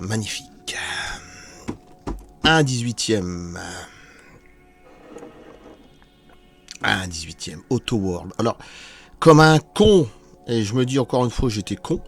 magnifique. Un 18e. Un 18e. Auto World. Alors, comme un con, et je me dis encore une fois que j'étais con,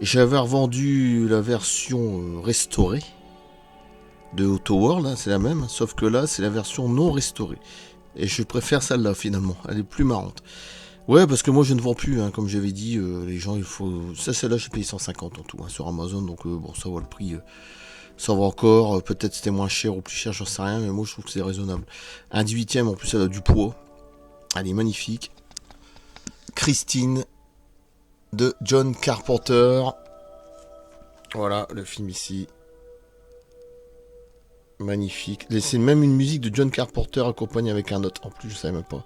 j'avais revendu la version restaurée de Auto World, hein, c'est la même, sauf que là, c'est la version non restaurée. Et je préfère celle-là, finalement. Elle est plus marrante. Ouais, parce que moi, je ne vends plus, hein, comme j'avais dit, les gens, il faut... Ça, celle-là, j'ai payé 150 en tout, hein, sur Amazon, donc bon, ça va le prix... ça va encore, peut-être c'était moins cher ou plus cher, j'en sais rien, mais moi, je trouve que c'est raisonnable. Un 18e, en plus, elle a du poids. Elle est magnifique. Christine, de John Carpenter. Voilà, le film ici. Magnifique. C'est même une musique de John Carpenter accompagnée avec un autre. En plus, je savais même pas.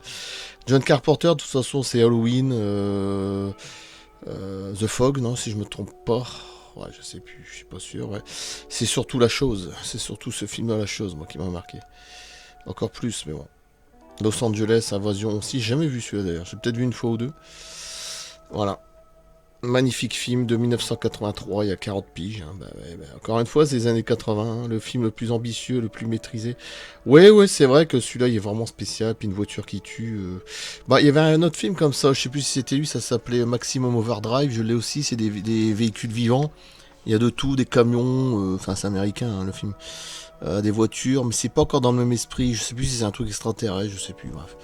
John Carpenter, de toute façon, c'est Halloween. The Fog, non, si je me trompe pas. Ouais, je sais plus, je suis pas sûr. Ouais. C'est surtout La Chose. C'est surtout ce film-là, La Chose, moi, qui m'a marqué. Encore plus, mais bon. Los Angeles, Invasion aussi. J'ai jamais vu celui-là d'ailleurs. J'ai peut-être vu une fois ou deux. Voilà. Magnifique film de 1983, il y a 40 piges. Hein. Encore une fois, c'est les années 80, hein, le film le plus ambitieux, le plus maîtrisé. Ouais, c'est vrai que celui-là, il est vraiment spécial. Puis une voiture qui tue. Il y avait un autre film comme ça, je sais plus si c'était lui, ça s'appelait Maximum Overdrive. Je l'ai aussi, c'est des véhicules vivants. Il y a de tout, des camions, enfin c'est américain hein, le film. Des voitures, mais c'est pas encore dans le même esprit. Je sais plus si c'est un truc extraterrestre, je sais plus, bref.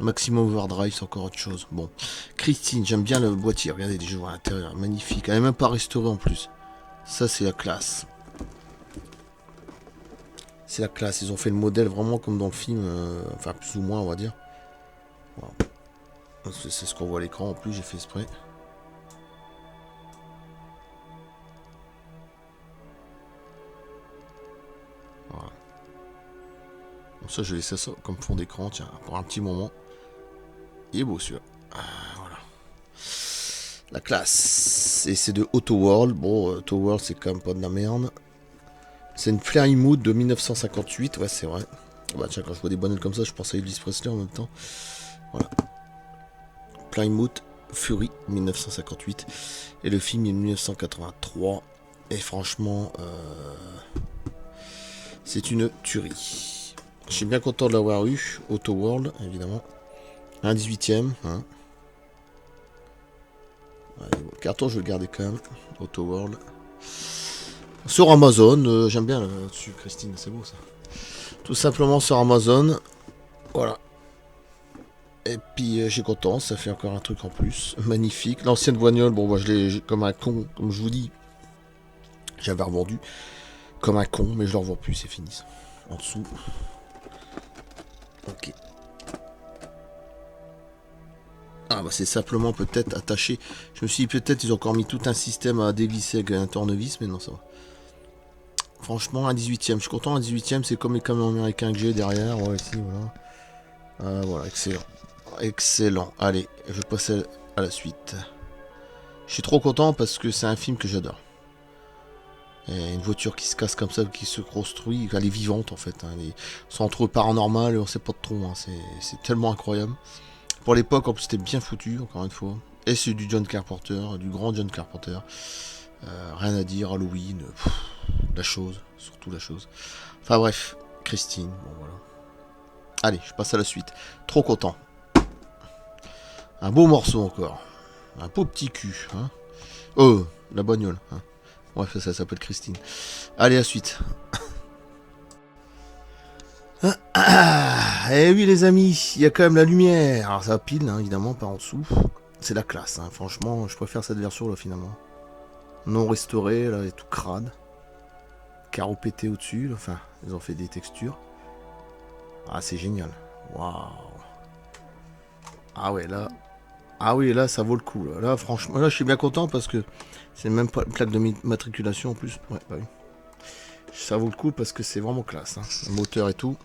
Maximum Overdrive, c'est encore autre chose. Bon. Christine, j'aime bien le boîtier. Regardez les jeux à l'intérieur. Magnifique. Elle n'est même pas restaurée en plus. Ça, c'est la classe. C'est la classe. Ils ont fait le modèle vraiment comme dans le film. Enfin, plus ou moins, on va dire. Voilà. C'est ce qu'on voit à l'écran. En plus, j'ai fait exprès. Voilà. Bon, ça, je vais laisser ça comme fond d'écran. Tiens, pour un petit moment. Il est beau, celui-là. Voilà. La classe. Et c'est de Auto World. Bon, Auto World, c'est quand même pas de la merde. C'est une Plymouth de 1958. Ouais, c'est vrai. Bah, tiens, quand je vois des bonnes comme ça, je pense à Elvis Presley en même temps. Voilà. Plymouth Fury 1958. Et le film est 1983. Et franchement, c'est une tuerie. Je suis bien content de l'avoir eu. Auto World, évidemment. Un 18e. Hein. Allez, bon, le carton, je vais le garder quand même. Auto World. Sur Amazon, j'aime bien là-dessus, Christine, c'est beau ça. Tout simplement sur Amazon. Voilà. Et puis j'ai content, ça fait encore un truc en plus. Magnifique. L'ancienne voignole, bon, moi je l'ai comme un con, comme je vous dis. J'avais revendu comme un con, mais je ne le revends plus, c'est fini ça. En dessous. Ok. Ah bah c'est simplement peut-être attaché. Je me suis dit peut-être ils ont encore mis tout un système à déglisser avec un tournevis, mais non ça va. Franchement un 18e, je suis content un 18e, c'est comme les camions américains que j'ai derrière. Ouais ici voilà. Voilà, excellent. Excellent. Allez, je passe à la suite. Je suis trop content parce que c'est un film que j'adore. Et une voiture qui se casse comme ça, qui se construit, elle est vivante en fait. Hein. C'est entre paranormal et on sait pas de trop. Hein. C'est tellement incroyable. Pour l'époque, en plus, c'était bien foutu, encore une fois. Et c'est du John Carpenter, du grand John Carpenter. Rien à dire, Halloween, la chose, surtout la chose. Enfin bref, Christine, bon voilà. Allez, je passe à la suite. Trop content. Un beau morceau encore. Un beau petit cul. Hein. Oh, la bagnole. Hein. Bref, ça s'appelle Christine. Allez, à la suite. Eh oui les amis, il y a quand même la lumière. Alors ça pile, hein, évidemment, par en dessous. C'est la classe, hein. Franchement, je préfère cette version là finalement. Non restaurée, là, elle est tout crade. Carreau pété au-dessus, là. Enfin, ils ont fait des textures. Ah, c'est génial. Waouh. Ah ouais, là. Ah oui, là, ça vaut le coup. Là, franchement, là, je suis bien content parce que c'est même pas une plaque de matriculation en plus. Ouais, bah oui. Ça vaut le coup parce que c'est vraiment classe. Hein. Le moteur et tout.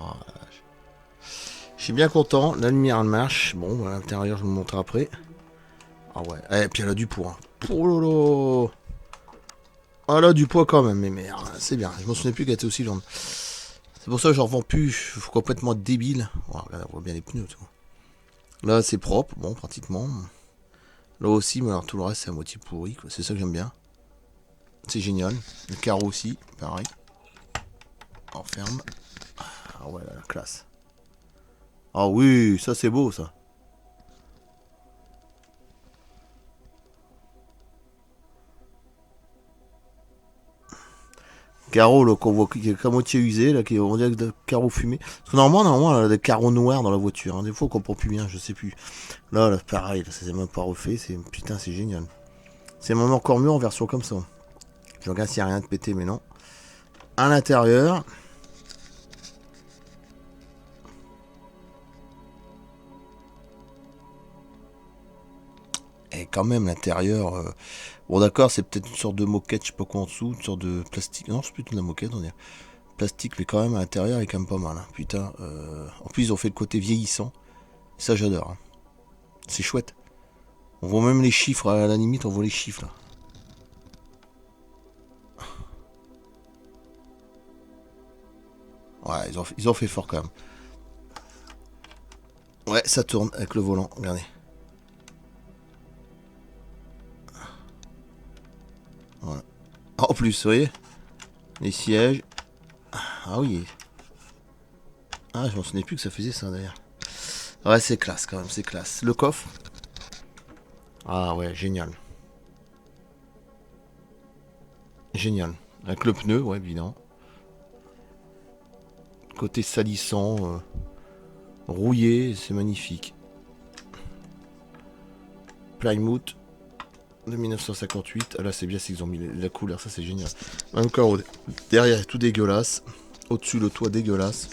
Oh, je suis bien content. La lumière elle marche. Bon, à l'intérieur, je vous montre après. Ah ouais. Et puis elle a du poids. Hein. Oh lolo. Ah là, du poids quand même, mais merde, c'est bien. Je m'en souvenais plus qu'elle était aussi longue. C'est pour ça que j'en revends plus. Je suis complètement débile. Oh, regarde, on voit bien les pneus. Tu vois. Là, c'est propre, bon, pratiquement. Là aussi, mais alors tout le reste, c'est à moitié pourri. C'est ça que j'aime bien. C'est génial. Le carreau aussi, pareil. On ferme. Ah ouais, la classe. Ah oui, ça c'est beau, ça. Carreau là, qu'on voit qui est qu'à moitié usé, là, qui est, on dirait des carreaux fumés. Parce que normalement, elle a des carreaux noirs dans la voiture. Hein. Des fois, on comprend plus bien, je sais plus. Là, pareil, là, ça s'est même pas refait. Putain, c'est génial. C'est même encore mieux en version comme ça. Je regarde s'il n'y a rien de pété, mais non. À l'intérieur. Et quand même, l'intérieur. Bon, d'accord, c'est peut-être une sorte de moquette, je sais pas quoi en dessous. Une sorte de plastique. Non, c'est plutôt de la moquette, on dirait. Plastique, mais quand même, à l'intérieur, il est quand même pas mal. Hein. Putain. En plus, ils ont fait le côté vieillissant. Ça, j'adore. Hein. C'est chouette. On voit même les chiffres, à la limite, on voit les chiffres là. Ouais, ils ont fait fort quand même. Ouais, ça tourne avec le volant, regardez. Voilà. En plus, vous voyez, les sièges. Ah oui. Ah, je m'en souvenais plus que ça faisait ça d'ailleurs. Ouais, c'est classe quand même, c'est classe. Le coffre. Ah ouais, génial. Génial. Avec le pneu, ouais, évidemment. Côté salissant, rouillé, c'est magnifique. Plymouth de 1958. Ah là, c'est bien, c'est qu'ils ont mis la couleur, ça c'est génial. Encore derrière, tout dégueulasse. Au-dessus, le toit dégueulasse.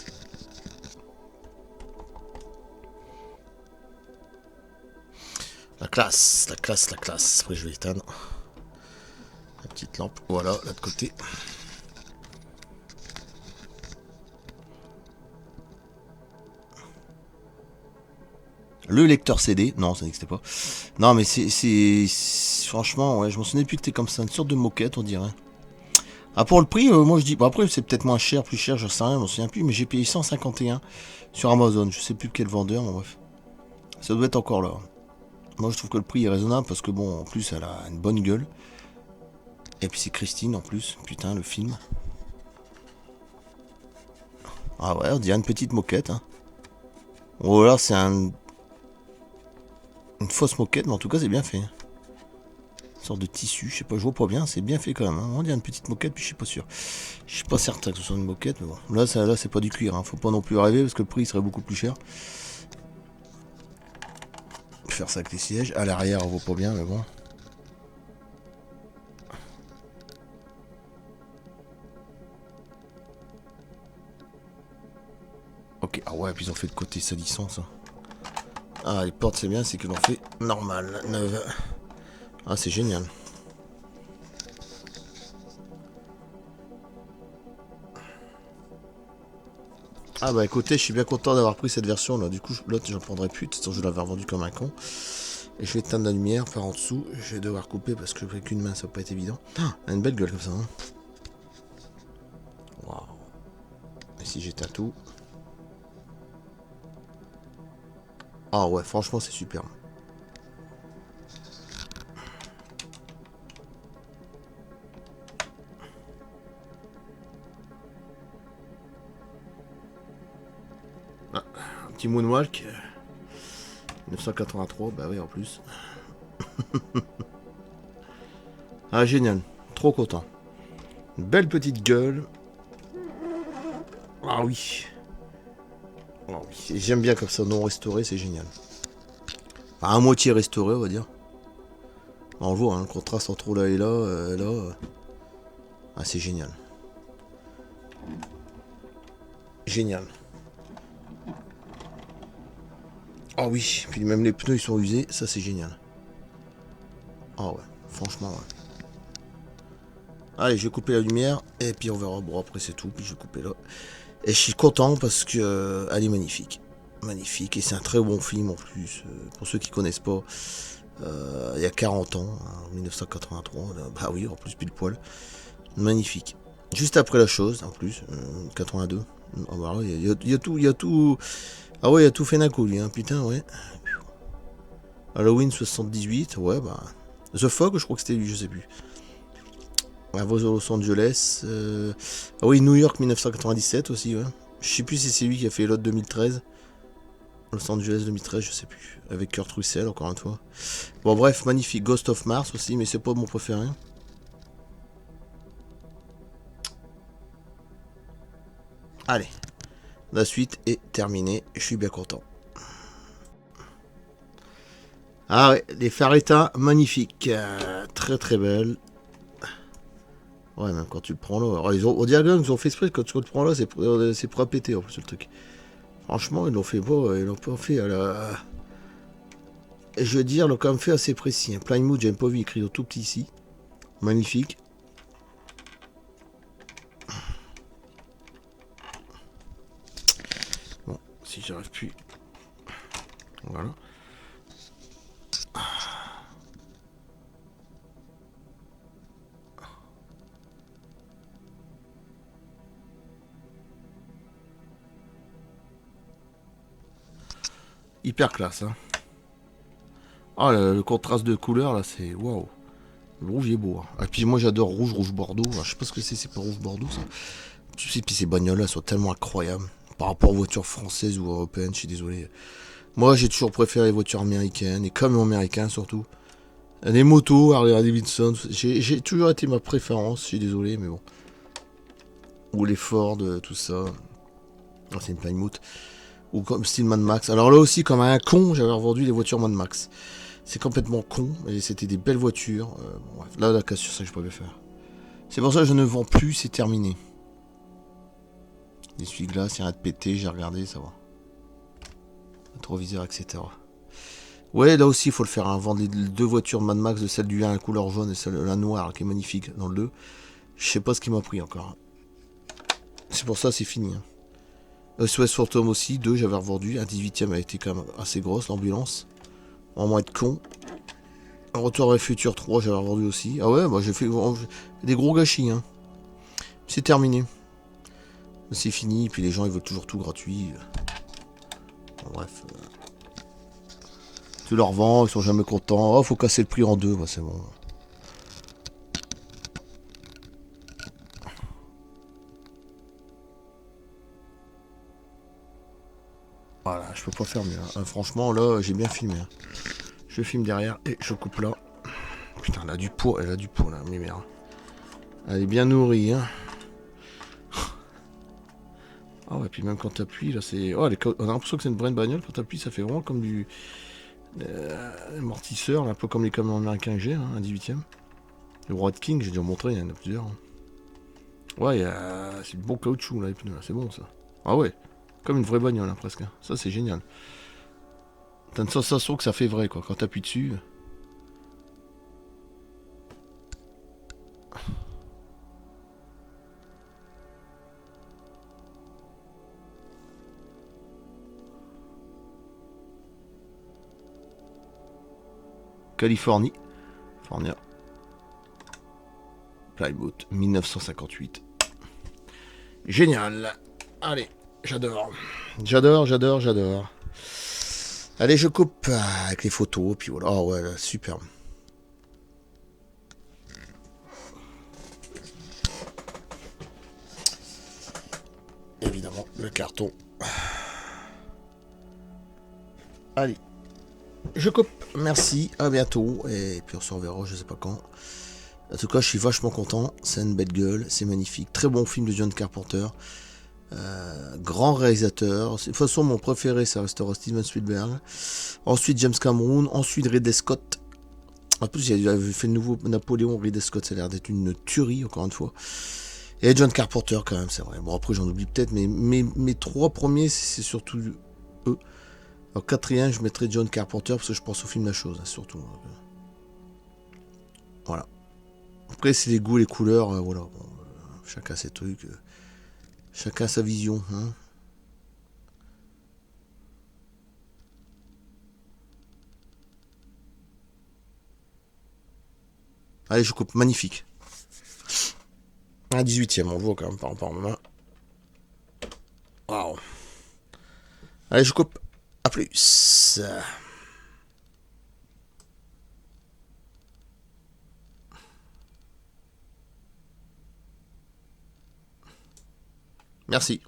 La classe, la classe, la classe. Après, je vais éteindre la petite lampe. Voilà, là de côté. Le lecteur CD, non, ça n'existait pas. Non, mais franchement, ouais, je m'en souvenais plus que t'es comme ça, une sorte de moquette, on dirait. Ah, pour le prix, moi je dis, bon, après c'est peut-être moins cher, plus cher, je sais rien, je m'en souviens plus, mais j'ai payé 151 sur Amazon, je sais plus quel vendeur, mais bref. Ça doit être encore là. Moi je trouve que le prix est raisonnable parce que bon, en plus elle a une bonne gueule. Et puis c'est Christine en plus, putain, le film. Ah ouais, on dirait une petite moquette, hein. Ou alors c'est une fausse moquette, mais en tout cas c'est bien fait. Une sorte de tissu, je sais pas, je vois pas bien, c'est bien fait quand même. Hein. On dirait une petite moquette, puis je suis pas sûr. Je suis pas certain que ce soit une moquette, mais bon. Là, c'est pas du cuir, hein. Faut pas non plus rêver parce que le prix serait beaucoup plus cher. Faire ça avec les sièges. À l'arrière, on voit pas bien, mais bon. Ok, ah ouais, puis ils ont fait le côté salissant, ça. Ah, les portes, c'est bien, c'est qu'ils l'ont fait normal, neuve. Ah, c'est génial. Ah bah écoutez, je suis bien content d'avoir pris cette version là. Du coup, l'autre, j'en prendrai plus. De toute façon, je l'avais revendu comme un con. Et je vais éteindre la lumière par en dessous. Je vais devoir couper parce que avec une main, ça va pas être évident. Ah, elle a une belle gueule comme ça. Hein. Waouh. Et si j'éteins tout. Ah ouais, franchement, c'est super. Ah, un petit moonwalk. 1983, bah oui, en plus. Ah, génial. Trop content. Une belle petite gueule. Ah oui. Ah oui. J'aime bien comme ça, non restauré, c'est génial. Enfin, à moitié restauré, on va dire. On voit hein, le contraste entre là et là. Ah, c'est génial. Génial. Ah oui, puis même les pneus ils sont usés, ça c'est génial. Ah ouais, franchement ouais. Allez, je vais couper la lumière et puis on verra. Bon après c'est tout, puis je vais couper là. Et je suis content parce que elle est magnifique. Magnifique et c'est un très bon film en plus. Pour ceux qui connaissent pas, Il y a 40 ans, en 1983. Bah oui, en plus pile poil. Magnifique. Juste après la chose, en plus, 82. Ah bah ouais, il y a tout, il y a tout. Ah ouais, il y a tout Fenaco, lui, hein, putain, ouais. Halloween 78, ouais, bah. The Fog, je crois que c'était lui, je sais plus. La Voix de Los Angeles. Ah oui, New York 1997 aussi, ouais. Je sais plus si c'est lui qui a fait l'autre 2013. Los Angeles 2013, je sais plus. Avec Kurt Russell, encore une fois. Bon, bref, magnifique. Ghost of Mars aussi, mais c'est pas mon préféré. Allez, la suite est terminée. Je suis bien content. Ah ouais, les Faretta, magnifiques. Très très belles. Ouais, même quand tu le prends là. Alors, on dirait bien qu'ils ont fait exprès, quand tu le prends là, c'est pour péter en plus le truc. Franchement, ils l'ont fait beau, ils l'ont pas fait à la. Je veux dire, ils l'ont quand même fait assez précis. Hein. Plymouth, j'aime pas vu écrit au tout petit ici. Magnifique. Bon, si j'arrive plus. Voilà. Hyper classe, hein. Ah, le contraste de couleur là, c'est waouh. Le rouge il est beau. Hein. Et puis moi j'adore rouge Bordeaux. Enfin, je sais pas ce que c'est pas rouge Bordeaux ça. Tu sais, puis ces bagnoles là sont tellement incroyables. Par rapport aux voitures françaises ou européennes, je suis désolé. Moi j'ai toujours préféré les voitures américaines, et camions américains surtout. Les motos, Harley Davidson, j'ai toujours été ma préférence, je suis désolé, mais bon. Ou les Ford, tout ça. Ah, c'est une Plymouth. Ou comme style Mad Max. Alors là aussi, comme un con, j'avais revendu les voitures Mad Max. C'est complètement con, mais c'était des belles voitures. Bon, bref, là, la cassure, ça que je peux faire. C'est pour ça que je ne vends plus, c'est terminé. L'essuie-glace, il y a rien de pété, j'ai regardé, ça va. Rétroviseur, etc. Ouais, là aussi, il faut le faire. Hein. Vendre les deux voitures Mad Max, de celle du 1 la couleur jaune et celle la noire qui est magnifique dans le 2. Je sais pas ce qui m'a pris encore. C'est pour ça, c'est fini. Hein. SOS Phantom aussi, 2, j'avais revendu. Un 18ème a été quand même assez grosse, l'ambulance. Vraiment être con. Retour vers Futur 3, j'avais revendu aussi. Ah ouais, bah j'ai fait des gros gâchis. Hein. C'est terminé. C'est fini, puis les gens ils veulent toujours tout gratuit. Bon, bref. Tu leur vends, ils sont jamais contents. Oh, faut casser le prix en deux, bah, c'est bon. Voilà, je peux pas faire mieux. Hein. Franchement, là, j'ai bien filmé. Hein. Je filme derrière et je coupe là. Putain, elle a du poids, là, mais merde. Elle est bien nourrie, hein. Ah ouais, puis même quand t'appuies, là, c'est. Oh, on a l'impression que c'est une vraie bagnole. Quand t'appuies, ça fait vraiment comme du. Amortisseur, un peu comme les camions américains que j'ai, hein, un 18ème. Le Road King, j'ai déjà montré, il y en a plusieurs. Hein. Ouais, c'est du bon caoutchouc, là, les pneus, là, c'est bon ça. Ah ouais, comme une vraie bagnole, hein, presque. Hein. Ça, c'est génial. T'as une sensation que ça fait vrai, quoi, quand t'appuies dessus. Californie. California. Plymouth, 1958. Génial. Allez, j'adore. J'adore. Allez, je coupe avec les photos, puis voilà. Oh ouais, superbe. Évidemment, le carton. Allez, je coupe. Merci, à bientôt. Et puis on se reverra, je sais pas quand. En tout cas, je suis vachement content. C'est une belle gueule, c'est magnifique. Très bon film de John Carpenter. Grand réalisateur. De toute façon, mon préféré, ça restera Steven Spielberg. Ensuite, James Cameron. Ensuite, Ridley Scott. En plus, il avait fait le nouveau Napoléon. Ridley Scott, ça a l'air d'être une tuerie, encore une fois. Et John Carpenter, quand même, c'est vrai. Bon, après, j'en oublie peut-être, mais mes trois premiers, c'est surtout eux. Alors, quatrième, je mettrais John Carpenter parce que je pense au film La Chose, hein, surtout. Voilà. Après, c'est les goûts, les couleurs, voilà. Bon, chacun ses trucs. Chacun sa vision. Hein. Allez, je coupe. Magnifique. Un 18ème, on le voit quand même par ma main. Waouh. Allez, je coupe. A plus. Merci.